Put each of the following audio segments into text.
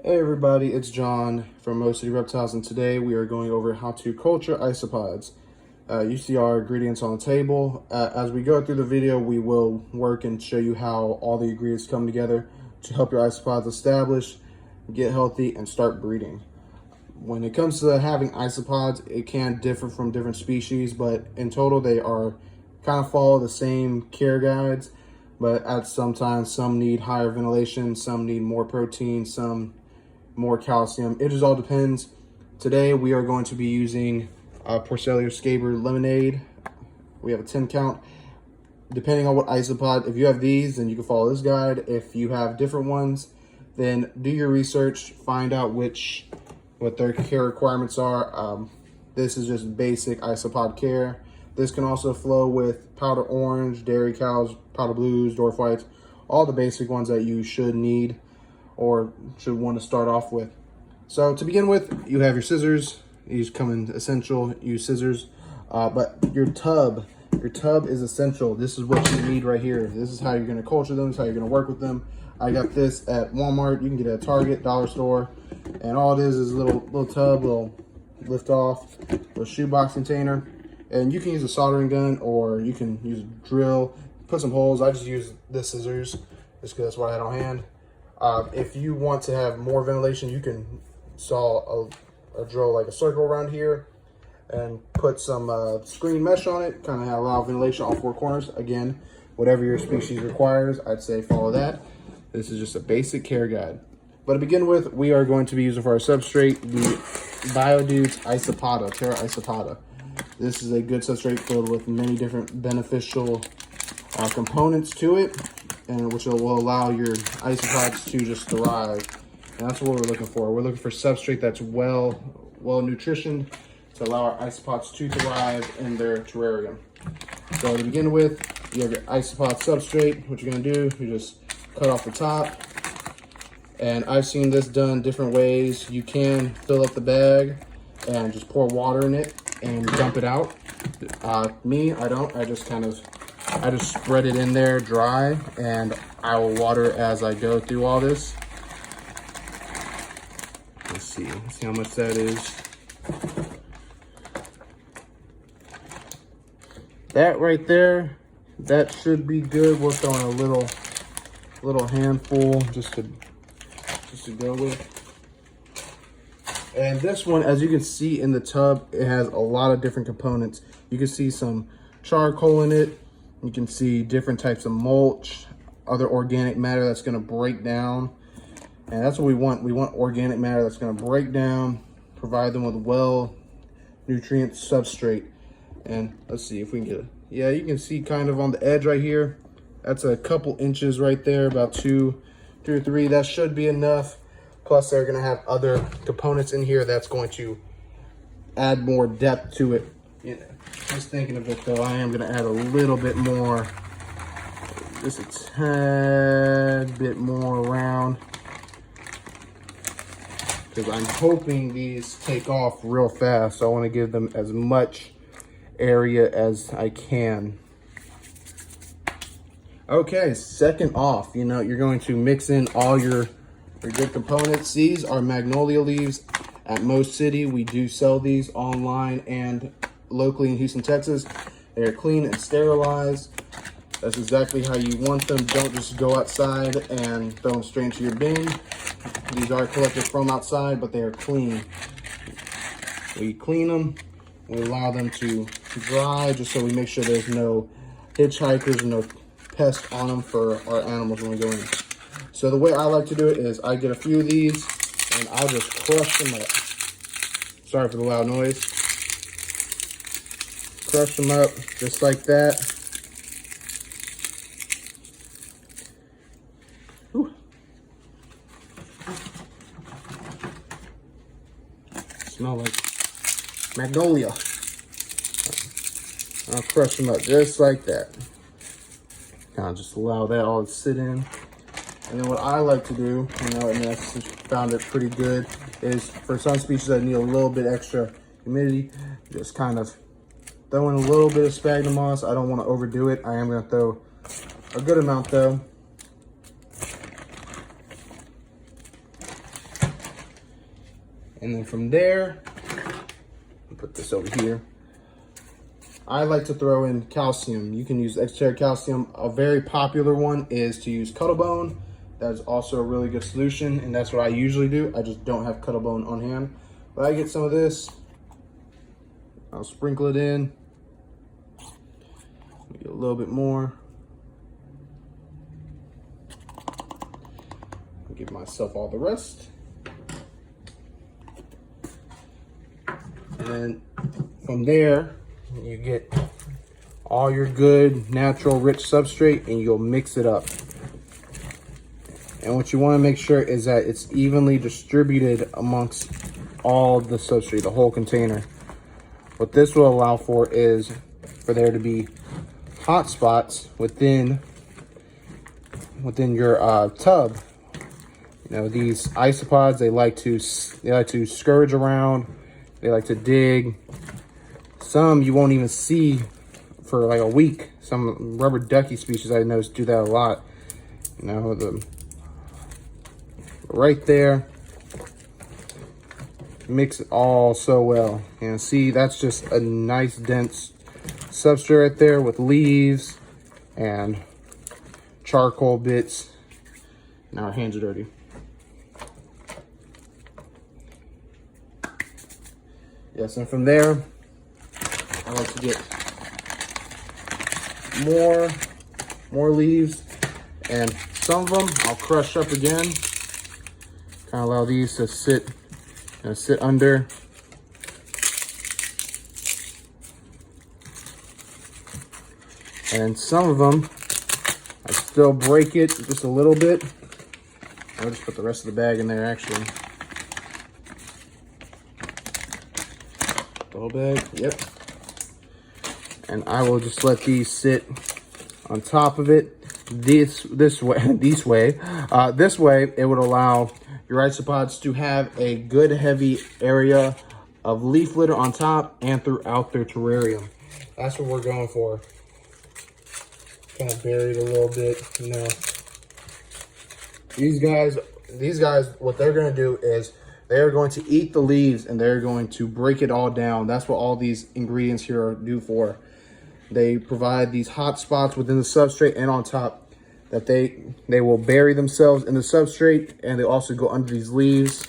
Hey everybody, it's John from Mo City Reptiles, and today we are going over how to culture isopods. You see our ingredients on the table. As we go through the video, we will work and show you how all the ingredients come together to help your isopods establish, get healthy, and start breeding. When it comes to having isopods, it can differ from different species, but in total they are kind of follow the same care guides, but at sometimes some need higher ventilation, some need more protein, some more calcium. It just all depends. Today we are going to be using Porcellier Scaber lemonade. We have a 10 count. Depending on what isopod, if you have these, then you can follow this guide. If you have different ones, then do your research, find out what their care requirements are. This is just basic isopod care. This can also flow with powder orange, dairy cows, powder blues, dwarf whites, all the basic ones that you should need or should want to start off with. So to begin with, you have your scissors. These come in essential, use scissors. But your tub is essential. This is what you need right here. This is how you're gonna culture them, this is how you're gonna work with them. I got this at Walmart. You can get it at Target, dollar store. And all it is a little tub, little lift off, little shoebox container. And you can use a soldering gun or you can use a drill, put some holes. I just use the scissors just because that's what I had on hand. If you want to have more ventilation, you can saw a drill like a circle around here and put some screen mesh on it, kind of allow ventilation all four corners. Again, whatever your species requires, I'd say follow that. This is just a basic care guide. But to begin with, we are going to be using for our substrate the BioDudes Isopoda, Terra Isopoda. This is a good substrate filled with many different beneficial components to it, and which will allow your isopods to just thrive. And that's what we're looking for. We're looking for substrate that's well nutritioned to allow our isopods to thrive in their terrarium. So to begin with, you have your isopod substrate. What you're gonna do, you just cut off the top. And I've seen this done different ways. You can fill up the bag and just pour water in it and dump it out. Me, I don't. I just spread it in there dry, and I will water as I go through all this. Let's see how much that is. That right there, that should be good. We're throwing a little handful just to go with. And this one, as you can see in the tub, it has a lot of different components. You can see some charcoal in it. You can see different types of mulch, other organic matter that's gonna break down. And that's what we want. We want organic matter that's gonna break down, provide them with well nutrient substrate. And let's see if we can get it. Yeah, you can see kind of on the edge right here. That's a couple inches right there, about 2 or 3. That should be enough. Plus they're gonna have other components in here that's going to add more depth to it. You know, just thinking of it though, I am gonna add a little bit more, just a tad bit more around, because I'm hoping these take off real fast. So I wanna give them as much area as I can. Okay, second off, you're going to mix in all your good components. These are magnolia leaves. At Mo City, we do sell these online and locally in Houston, Texas. They are clean and sterilized. That's exactly how you want them. Don't just go outside and throw them straight into your bin. These are collected from outside, but they are clean. We clean them. We allow them to dry, just so we make sure there's no hitchhikers and no pests on them for our animals when we go in. So the way I like to do it is I get a few of these and I'll just crush them up. Sorry for the loud noise. Crush them up just like that. Whew. Smell like magnolia. I'll crush them up just like that. Kind of just allow that all to sit in. And then what I like to do, and I found it pretty good, is for some species that need a little bit extra humidity, just kind of throw in a little bit of sphagnum moss. I don't want to overdo it. I am going to throw a good amount though. And then from there, I'll put this over here. I like to throw in calcium. You can use extra calcium. A very popular one is to use Cuttlebone. That is also a really good solution, and that's what I usually do. I just don't have Cuttlebone on hand. But I get some of this. I'll sprinkle it in. Get a little bit more. I'll give myself all the rest. And then from there, you get all your good, natural, rich substrate, and you'll mix it up. And what you want to make sure is that it's evenly distributed amongst all the substrate, the whole container. What this will allow for is for there to be hot spots within your tub. You know, these isopods, they like to scourge around, they like to dig. Some you won't even see for like a week. Some rubber ducky species I noticed do that a lot. You know, right there, mix it all so well. And see, that's just a nice dense substrate right there with leaves and charcoal bits. Now our hands are dirty. Yes, and from there, I like to get more leaves, and some of them I'll crush up again. Kind of allow these to sit under. And some of them, I still break it just a little bit. I'll just put the rest of the bag in there actually. The whole bag, yep. And I will just let these sit on top of it this way. This way, it would allow your isopods to have a good heavy area of leaf litter on top and throughout their terrarium. That's what we're going for. Kind of buried a little bit, you know. These guys, what they're going to do is they're going to eat the leaves and they're going to break it all down. That's what all these ingredients here are due for. They provide these hot spots within the substrate and on top that they will bury themselves in the substrate, and they also go under these leaves,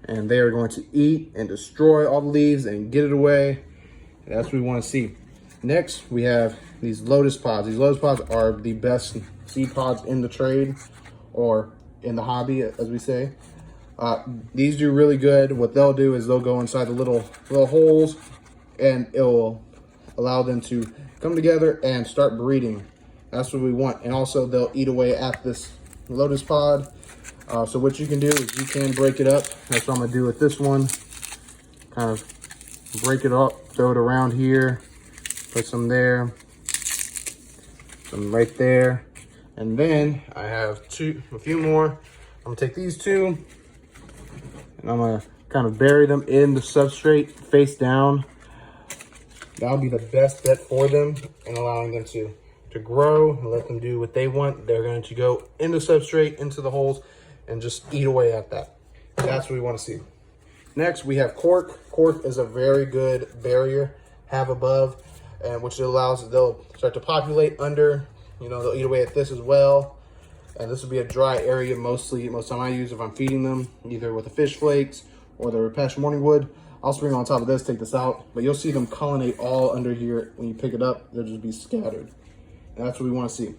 and they are going to eat and destroy all the leaves and get it away. And that's what we want to see. Next, we have these lotus pods. These lotus pods are the best seed pods in the trade, or in the hobby, as we say. These do really good. What they'll do is they'll go inside the little holes, and it will allow them to come together and start breeding. That's what we want. And also they'll eat away at this lotus pod. So what you can do is you can break it up. That's what I'm gonna do with this one. Kind of break it up, throw it around here, put some there, some right there. And then I have a few more. I'm gonna take these two and I'm gonna kind of bury them in the substrate face down. That'll be the best bet for them and allowing them to grow and let them do what they want. They're going to go in the substrate, into the holes, and just eat away at that. That's what we want to see. Next, we have cork. Cork is a very good barrier, have above, and which allows, they'll start to populate under. You know, they'll eat away at this as well. And this will be a dry area most time I use if I'm feeding them, either with the fish flakes or the Reptiles morning wood. I'll sprinkle on top of this, take this out, but you'll see them colonate all under here. When you pick it up, they'll just be scattered. And that's what we want to see.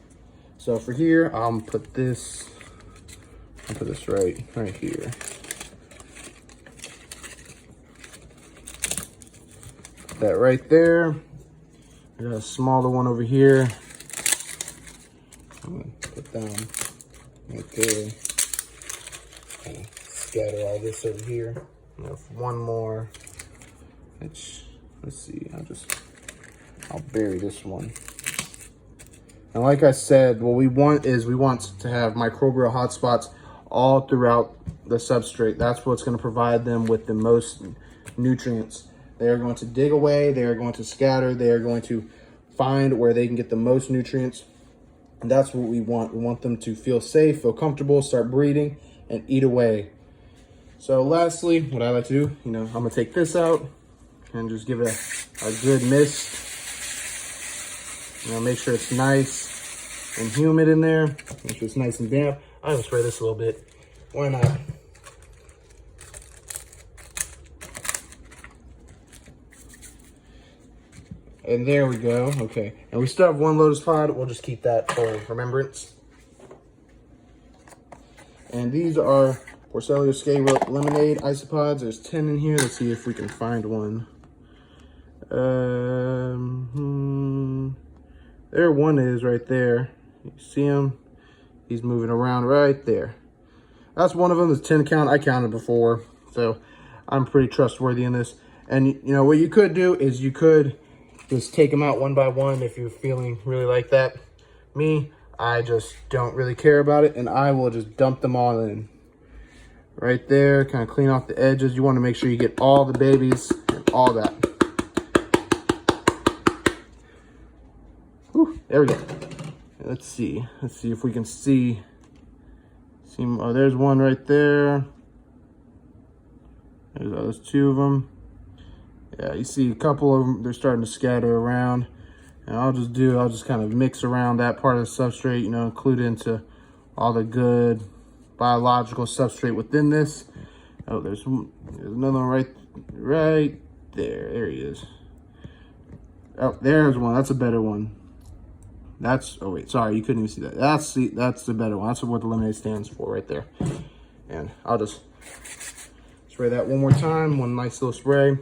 So for here, I'll put this right here. Put that right there. I got a smaller one over here. I'm gonna put down right there. And scatter all this over here. I have one more. Let's see. I'll bury this one. And like I said, what we want is to have microbial hotspots all throughout the substrate. That's what's going to provide them with the most nutrients. They are going to dig away. They are going to scatter. They are going to find where they can get the most nutrients. And that's what we want. We want them to feel safe, feel comfortable, start breeding, and eat away. So lastly, what I like to do, I'm gonna take this out and just give it a good mist. Make sure it's nice and humid in there. Make sure it's nice and damp. I'm gonna spray this a little bit. Why not? And there we go. Okay. And we still have one lotus pod. We'll just keep that for remembrance. And these are Porcelio Scale Lemonade Isopods. There's 10 in here. Let's see if we can find one. There one is right there. You see him? He's moving around right there. That's one of them. It's 10 count. I counted before, so I'm pretty trustworthy in this. And what you could do is you could just take them out one by one if you're feeling really like that. Me, I just don't really care about it, and I will just dump them all in. Right there, kind of clean off the edges. You want to make sure you get all the babies and all that. Whew, there we go. Let's see if we can see. Oh, there's one right there. There's 2 of them. Yeah, you see a couple of them, they're starting to scatter around. And I'll just kind of mix around that part of the substrate, include into all the good biological substrate within this. Oh, there's another one right there. There he is. Oh, there's one. That's a better one. Oh wait, sorry, you couldn't even see that. That's the better one. That's what the lemonade stands for right there. And I'll just spray that one more time, one nice little spray.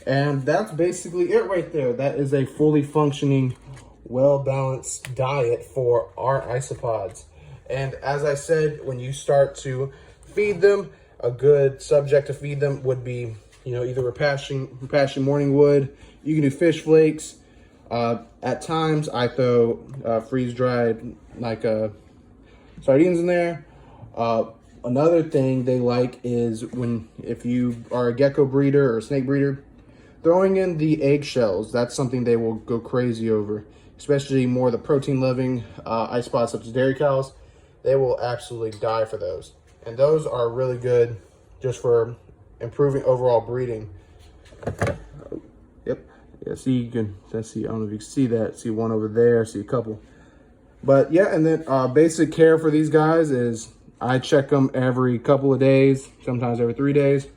And that's basically it right there. That is a fully functioning, well-balanced diet for our isopods. And as I said, when you start to feed them, a good subject to feed them would be, either Repassion morning wood. You can do fish flakes. At times, I throw freeze-dried sardines in there. Another thing they like is if you are a gecko breeder or a snake breeder, throwing in the eggshells. That's something they will go crazy over, especially more the protein-loving isopods such as dairy cows. They will absolutely die for those. And those are really good just for improving overall breeding. Yep. Yeah, see, let's see, I don't know if you can see that. See one over there, see a couple. But yeah, and then basic care for these guys is I check them every couple of days, sometimes every 3 days.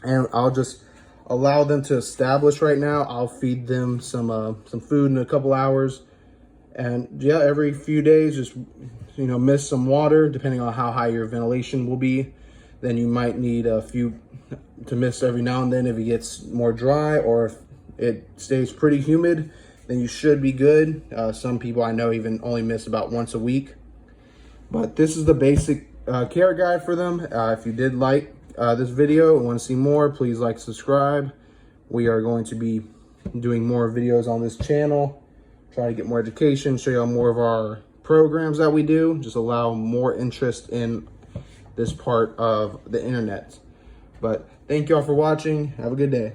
And I'll just allow them to establish right now. I'll feed them some food in a couple hours. And yeah, every few days, just, miss some water, depending on how high your ventilation will be. Then you might need a few to miss every now and then if it gets more dry, or if it stays pretty humid, then you should be good. Some people I know even only miss about once a week. But this is the basic care guide for them. If you did like this video and want to see more, please like, subscribe. We are going to be doing more videos on this channel, try to get more education, show you all more of our programs that we do, just allow more interest in this part of the internet. But thank you all for watching. Have a good day.